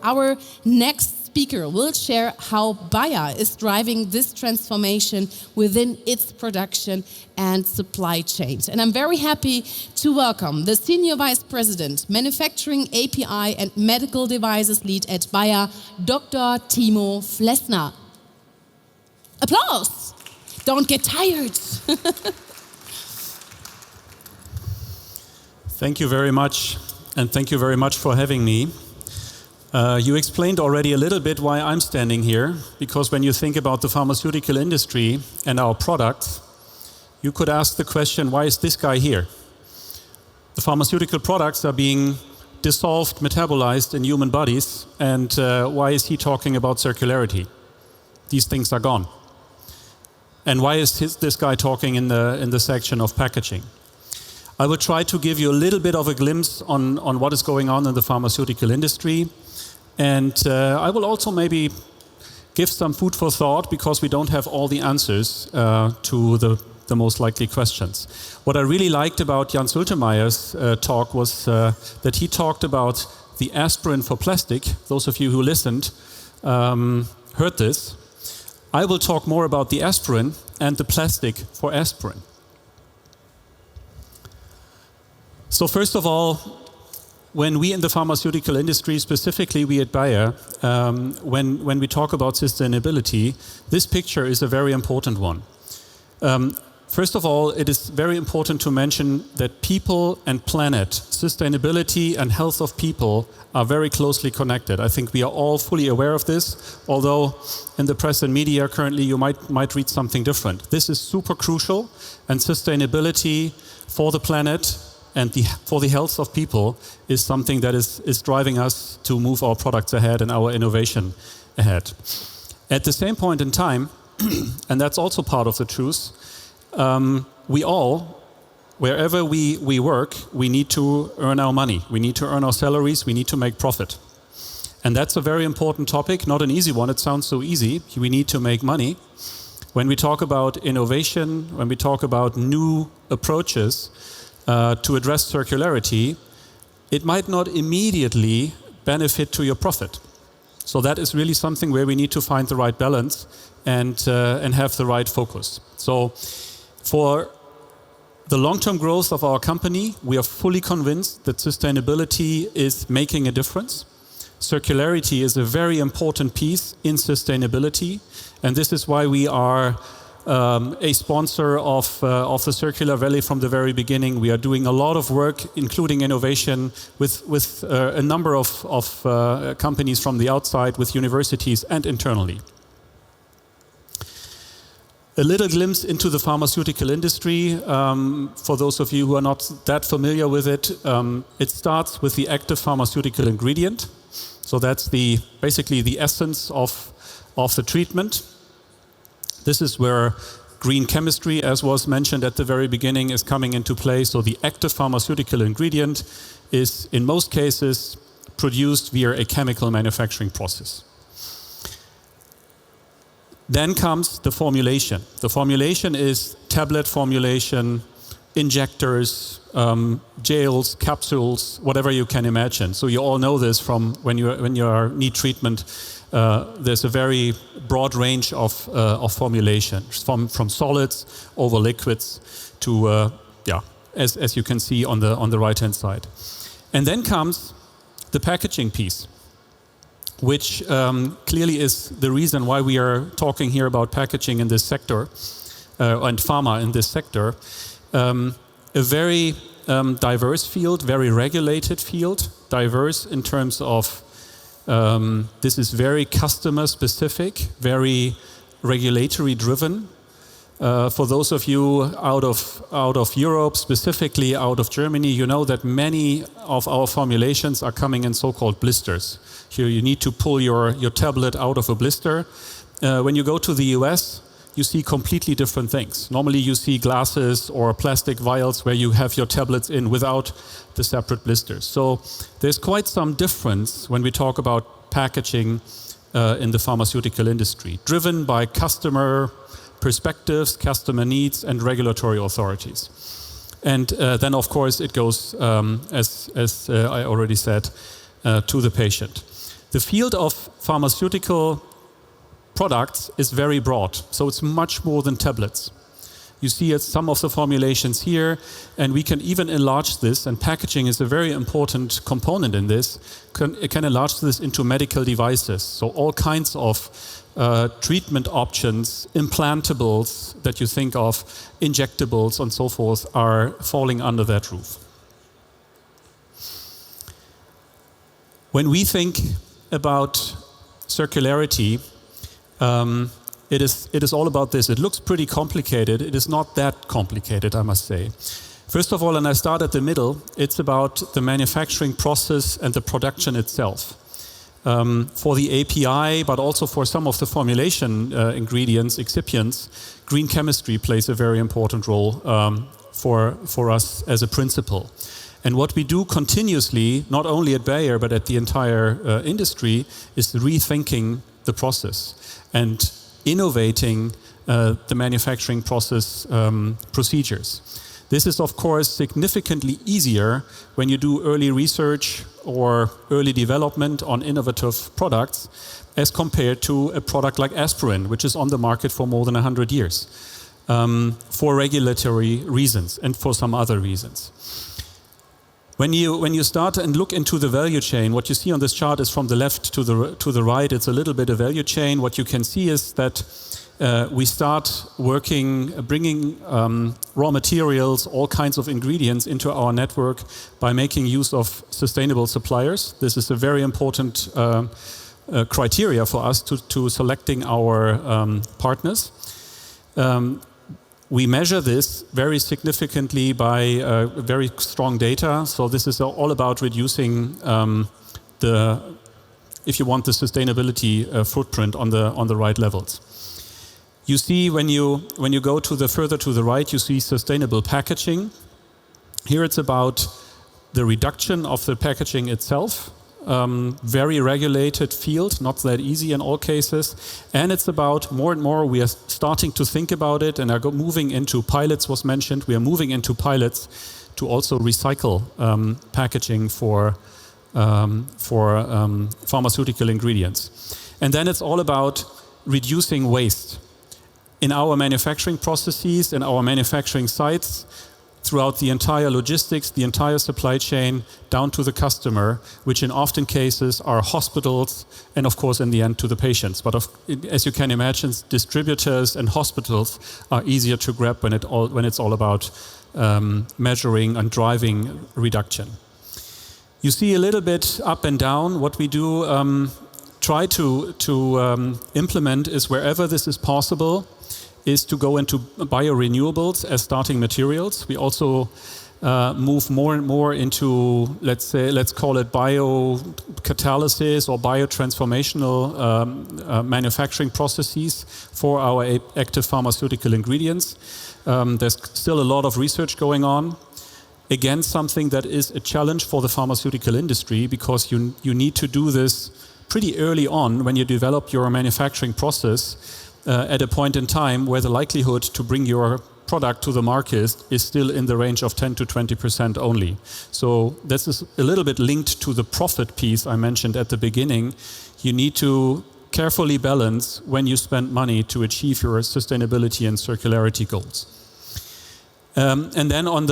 our next speaker will share how Bayer is driving this transformation within its production and supply chains. And I'm very happy to welcome the Senior Vice President, Manufacturing, API and Medical Devices Lead at Bayer, Dr. Timo Fleßner. Applause! Don't get tired. Thank you very much, and thank you very much for having me. You explained already a little bit why I'm standing here, because when you think about the pharmaceutical industry and our products, you could ask the question, why is this guy here? The pharmaceutical products are being dissolved, metabolized in human bodies, and why is he talking about circularity? These things are gone. And why is this guy talking in the section of packaging? I will try to give you a little bit of a glimpse on what is going on in the pharmaceutical industry. And I will also maybe give some food for thought, because we don't have all the answers to the most likely questions. What I really liked about Jan Sultemeyer's talk was that he talked about the aspirin for plastic. Those of you who listened heard this. I will talk more about the aspirin and the plastic for aspirin. So first of all, when we in the pharmaceutical industry, specifically we at Bayer, when we talk about sustainability, this picture is a very important one. First of all, it is very important to mention that people and planet, sustainability and health of people are very closely connected. I think we are all fully aware of this, although in the press and media currently you might read something different. This is super crucial, and sustainability for the planet and for the health of people is something that is driving us to move our products ahead and our innovation ahead. At the same point in time, and that's also part of the truth, we all, wherever we work, we need to earn our money. We need to earn our salaries. We need to make profit. And that's a very important topic, not an easy one. It sounds so easy. We need to make money. When we talk about innovation, when we talk about new approaches to address circularity, it might not immediately benefit to your profit. So that is really something where we need to find the right balance and have the right focus. So for the long-term growth of our company, we are fully convinced that sustainability is making a difference. Circularity is a very important piece in sustainability, and this is why we are a sponsor of the Circular Valley from the very beginning. We are doing a lot of work, including innovation, with a number of companies from the outside, with universities and internally. A little glimpse into the pharmaceutical industry. For those of you who are not that familiar with it, it starts with the active pharmaceutical ingredient. So that's basically the essence of the treatment. This is where green chemistry, as was mentioned at the very beginning, is coming into play. So the active pharmaceutical ingredient is, in most cases, produced via a chemical manufacturing process. Then comes the formulation. The formulation is tablet formulation, injectors, gels, capsules, whatever you can imagine. So you all know this from when you need treatment. There's a very broad range of formulations, from solids over liquids to as you can see on the right-hand side. And then comes the packaging piece, which clearly is the reason why we are talking here about packaging in this sector and pharma in this sector. A very diverse field, very regulated field, diverse in terms of this is very customer specific, very regulatory driven. For those of you out of Europe, specifically out of Germany, you know that many of our formulations are coming in so-called blisters. Here you need to pull your tablet out of a blister. When you go to the US, you see completely different things. Normally you see glasses or plastic vials where you have your tablets in without the separate blisters. So there's quite some difference when we talk about packaging in the pharmaceutical industry, driven by customer perspectives, customer needs, and regulatory authorities. And then, of course, it goes, as I already said, to the patient. The field of pharmaceutical products is very broad, so it's much more than tablets. You see some of the formulations here, and we can even enlarge this, and packaging is a very important component in this. It can enlarge this into medical devices, so all kinds of treatment options, implantables that you think of, injectables and so forth are falling under that roof. When we think about circularity, it is all about this. It looks pretty complicated. It is not that complicated, I must say. First of all, and I start at the middle, it's about the manufacturing process and the production itself. For the API, but also for some of the formulation ingredients, excipients, green chemistry plays a very important role for us as a principle. And what we do continuously, not only at Bayer, but at the entire industry, is rethinking the process and innovating the manufacturing process procedures. This is, of course, significantly easier when you do early research or early development on innovative products as compared to a product like aspirin, which is on the market for more than 100 years, for regulatory reasons and for some other reasons. When you start and look into the value chain, what you see on this chart is from the left to the right. It's a little bit of value chain. What you can see is that we start working, bringing raw materials, all kinds of ingredients into our network by making use of sustainable suppliers. This is a very important criteria for us to selecting our partners. We measure this very significantly by very strong data. So this is all about reducing if you want, the sustainability footprint on the right levels. You see when you go further to the right, you see sustainable packaging. Here it's about the reduction of the packaging itself. Very regulated field, not that easy in all cases. And it's about more and more we are starting to think about it and are moving into pilots was mentioned. We are moving into pilots to also recycle packaging for pharmaceutical ingredients. And then it's all about reducing waste. In our manufacturing processes, in our manufacturing sites, throughout the entire logistics, the entire supply chain, down to the customer, which in often cases are hospitals, and of course in the end to the patients. But as you can imagine, distributors and hospitals are easier to grab when it's all about measuring and driving reduction. You see a little bit up and down. What we do try to implement is wherever this is possible, is to go into biorenewables as starting materials. We also move more and more into, let's call it biocatalysis or biotransformational manufacturing processes for our active pharmaceutical ingredients. There's still a lot of research going on. Again, something that is a challenge for the pharmaceutical industry because you need to do this pretty early on when you develop your manufacturing process. At a point in time where the likelihood to bring your product to the market is still in the range of 10 to 20% only. So this is a little bit linked to the profit piece I mentioned at the beginning. You need to carefully balance when you spend money to achieve your sustainability and circularity goals. And then on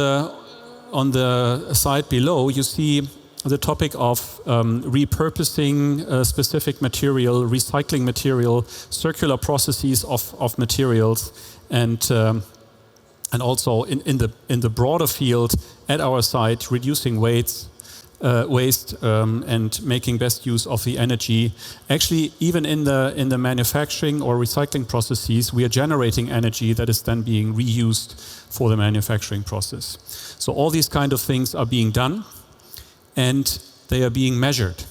the side below, you see the topic of repurposing specific material, recycling material, circular processes of materials, and also in the broader field at our site, reducing waste and making best use of the energy. Actually, even in the manufacturing or recycling processes, we are generating energy that is then being reused for the manufacturing process. So all these kind of things are being done. And they are being measured.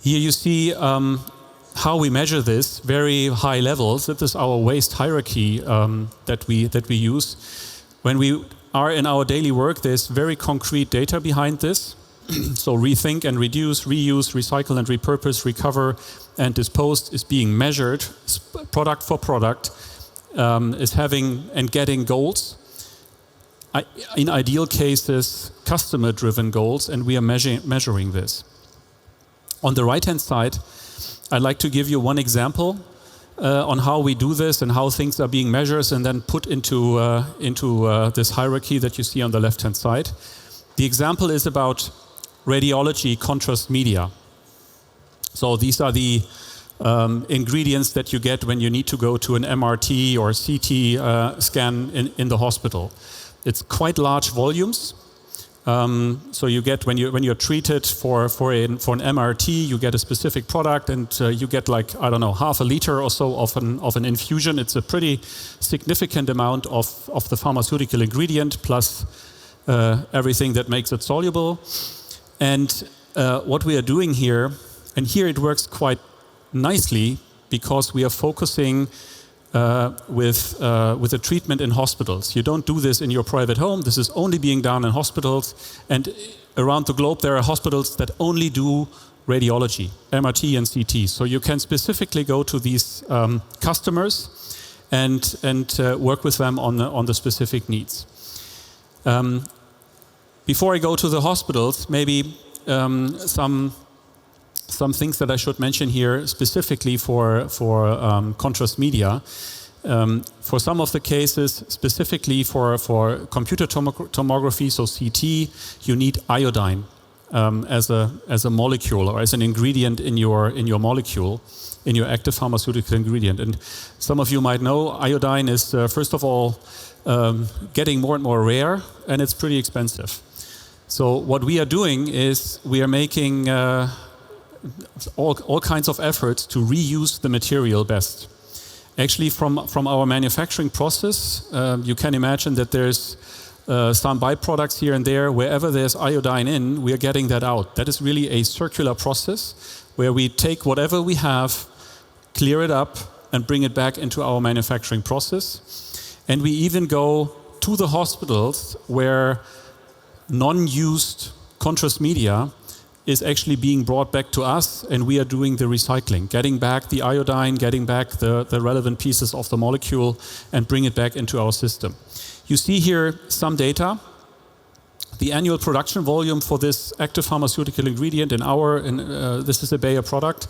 Here you see how we measure this, very high levels. That is our waste hierarchy that we use. When we are in our daily work, there's very concrete data behind this. So rethink and reduce, reuse, recycle and repurpose, recover and dispose is being measured product for product, is having and getting goals. In ideal cases, customer-driven goals, and we are measuring this. On the right-hand side, I'd like to give you one example on how we do this and how things are being measured and then put into this hierarchy that you see on the left-hand side. The example is about radiology contrast media. So these are the ingredients that you get when you need to go to an MRT or CT scan in the hospital. It's quite large volumes. So you get when you're treated for an MRT, you get a specific product, and you get like, I don't know, half a liter or so of an infusion. It's a pretty significant amount of the pharmaceutical ingredient plus everything that makes it soluble. And what we are doing here, and here it works quite nicely because we are focusing with the treatment in hospitals. You don't do this in your private home. This is only being done in hospitals. And around the globe, there are hospitals that only do radiology, MRT and CT. So you can specifically go to these customers and work with them on the specific needs. Before I go to the hospitals, maybe some things that I should mention here specifically for contrast media. For some of the cases, specifically for computer tomography, so CT, you need iodine as a molecule or as an ingredient in your molecule, in your active pharmaceutical ingredient. And some of you might know iodine is first of all getting more and more rare, and it's pretty expensive. So what we are doing is we are making all kinds of efforts to reuse the material best. Actually, from our manufacturing process, you can imagine that there's some byproducts here and there. Wherever there's iodine in, we are getting that out. That is really a circular process where we take whatever we have, clear it up, and bring it back into our manufacturing process. And we even go to the hospitals where non-used contrast media is actually being brought back to us, and we are doing the recycling, getting back the iodine, getting back the relevant pieces of the molecule, and bring it back into our system. You see here some data. The annual production volume for this active pharmaceutical ingredient this is a Bayer product,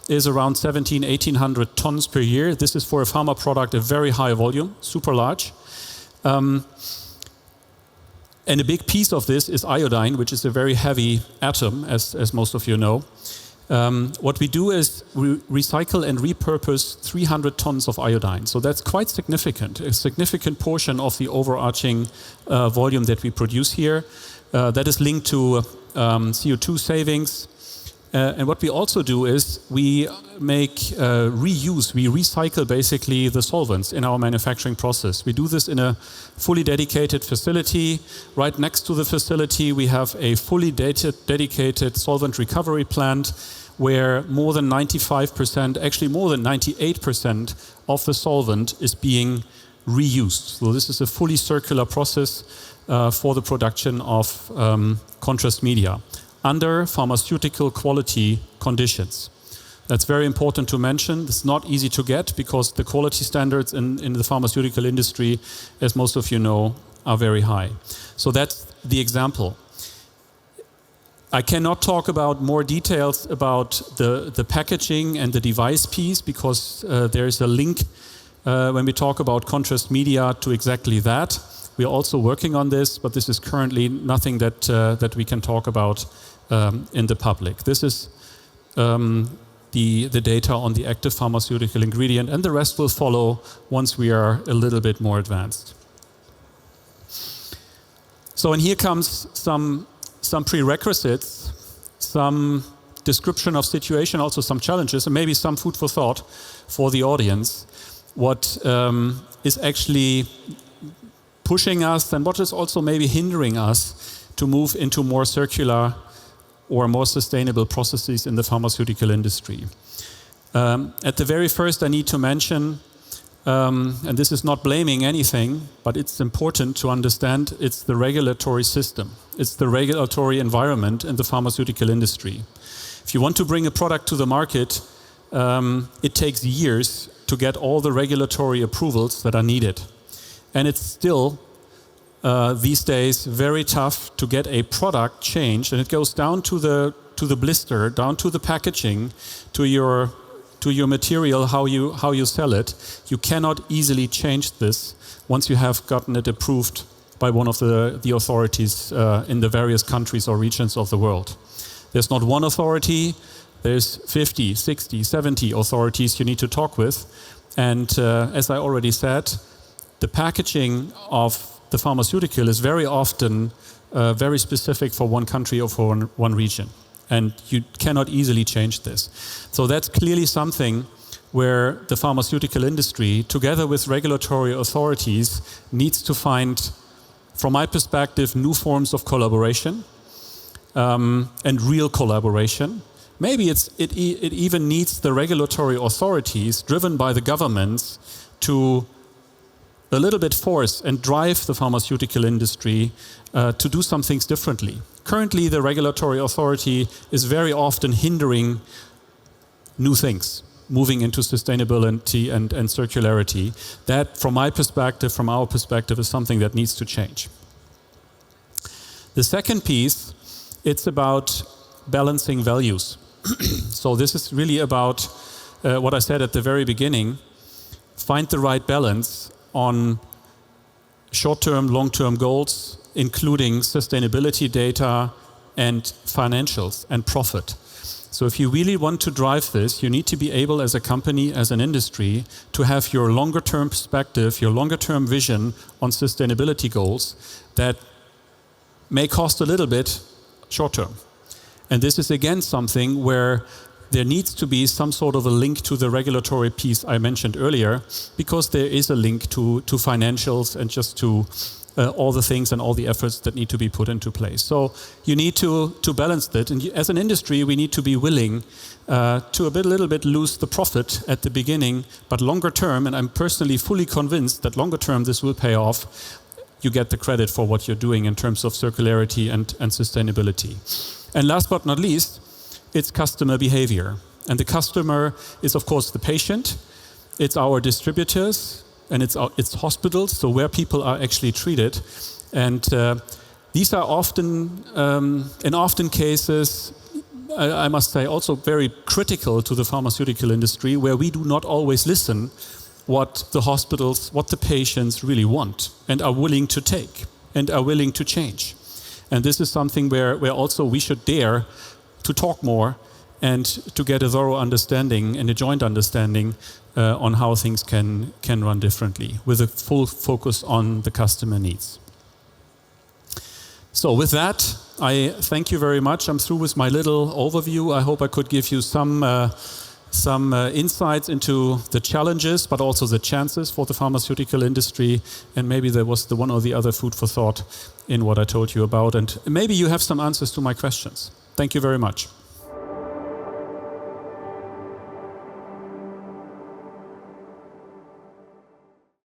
is around 1,800 tons per year. This is for a pharma product, a very high volume, super large. And a big piece of this is iodine, which is a very heavy atom, as most of you know. What we do is we recycle and repurpose 300 tons of iodine. So that's quite significant, a significant portion of the overarching volume that we produce here. That is linked to CO2 savings. And what we also do is we make reuse, we recycle basically the solvents in our manufacturing process. We do this in a fully dedicated facility. Right next to the facility, we have a fully dedicated solvent recovery plant where more than 95%, actually more than 98% of the solvent is being reused. So this is a fully circular process for the production of contrast media under pharmaceutical quality conditions. That's very important to mention. It's not easy to get because the quality standards in the pharmaceutical industry, as most of you know, are very high. So that's the example. I cannot talk about more details about the packaging and the device piece because there is a link when we talk about contrast media to exactly that. We are also working on this, but this is currently nothing that we can talk about in the public. This is the data on the active pharmaceutical ingredient, and the rest will follow once we are a little bit more advanced. So, and here comes some prerequisites, some description of situation, also some challenges, and maybe some food for thought for the audience. What is actually pushing us and what is also maybe hindering us to move into more circular or more sustainable processes in the pharmaceutical industry. At the very first, I need to mention, and this is not blaming anything, but it's important to understand it's the regulatory system. It's the regulatory environment in the pharmaceutical industry. If you want to bring a product to the market, it takes years to get all the regulatory approvals that are needed. And it's still, these days, very tough to get a product changed. And it goes down to the to the blister, down to the packaging, to your material, how you sell it. You cannot easily change this once you have gotten it approved by one of the authorities in the various countries or regions of the world. There's not one authority, there's 50, 60, 70 authorities you need to talk with. And as I already said, the packaging of the pharmaceutical is very often very specific for one country or for one region. And you cannot easily change this. So that's clearly something where the pharmaceutical industry, together with regulatory authorities, needs to find, from my perspective, new forms of collaboration and real collaboration. Maybe it even needs the regulatory authorities, driven by the governments, to a little bit force and drive the pharmaceutical industry to do some things differently. Currently, the regulatory authority is very often hindering new things, moving into sustainability and circularity. That, from my perspective, from our perspective, is something that needs to change. The second piece, it's about balancing values. So this is really about what I said at the very beginning. Find the right balance on short-term, long-term goals, including sustainability data and financials and profit. So if you really want to drive this, you need to be able as a company, as an industry, to have your longer-term perspective, your longer-term vision on sustainability goals that may cost a little bit short-term. And this is again something where there needs to be some sort of a link to the regulatory piece I mentioned earlier, because there is a link to financials and just to all the things and all the efforts that need to be put into place. So you need to balance that. And as an industry, we need to be willing to a little bit lose the profit at the beginning, but longer term, and I'm personally fully convinced that longer term this will pay off, you get the credit for what you're doing in terms of circularity and sustainability. And last but not least, it's customer behavior. And the customer is, of course, the patient, it's our distributors, and it's hospitals, so where people are actually treated. And these are often, in often cases, I must say, also very critical to the pharmaceutical industry, where we do not always listen what the hospitals, what the patients really want and are willing to take and are willing to change. And this is something where also we should dare to talk more and to get a thorough understanding and a joint understanding on how things can run differently, with a full focus on the customer needs. So with that, I thank you very much. I'm through with my little overview. I hope I could give you some insights into the challenges, but also the chances for the pharmaceutical industry. And maybe there was the one or the other food for thought in what I told you about. And maybe you have some answers to my questions. Thank you very much.